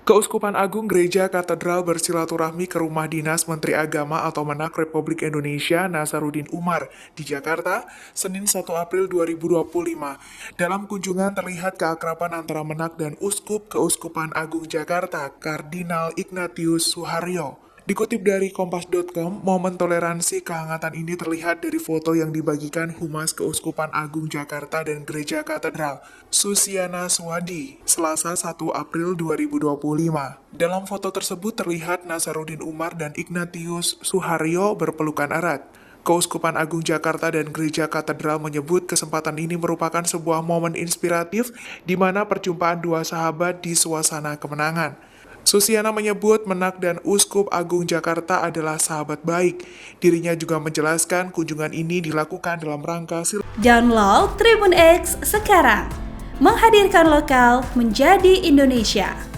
Keuskupan Agung Gereja Katedral bersilaturahmi ke Rumah Dinas Menteri Agama atau Menak Republik Indonesia Nasaruddin Umar di Jakarta, Senin 1 April 2025. Dalam kunjungan terlihat keakraban antara Menak dan Uskup Keuskupan Agung Jakarta, Kardinal Ignatius Suharyo. Dikutip dari Kompas.com, momen toleransi kehangatan ini terlihat dari foto yang dibagikan Humas Keuskupan Agung Jakarta dan Gereja Katedral, Susiana Swadi, Selasa 1 April 2025. Dalam foto tersebut terlihat Nasaruddin Umar dan Ignatius Suharyo berpelukan erat. Keuskupan Agung Jakarta dan Gereja Katedral menyebut kesempatan ini merupakan sebuah momen inspiratif di mana perjumpaan dua sahabat di suasana kemenangan. Susiana menyebut Menak dan Uskup Agung Jakarta adalah sahabat baik. Dirinya juga menjelaskan kunjungan ini dilakukan dalam rangka Download Tribun X sekarang, menghadirkan lokal menjadi Indonesia.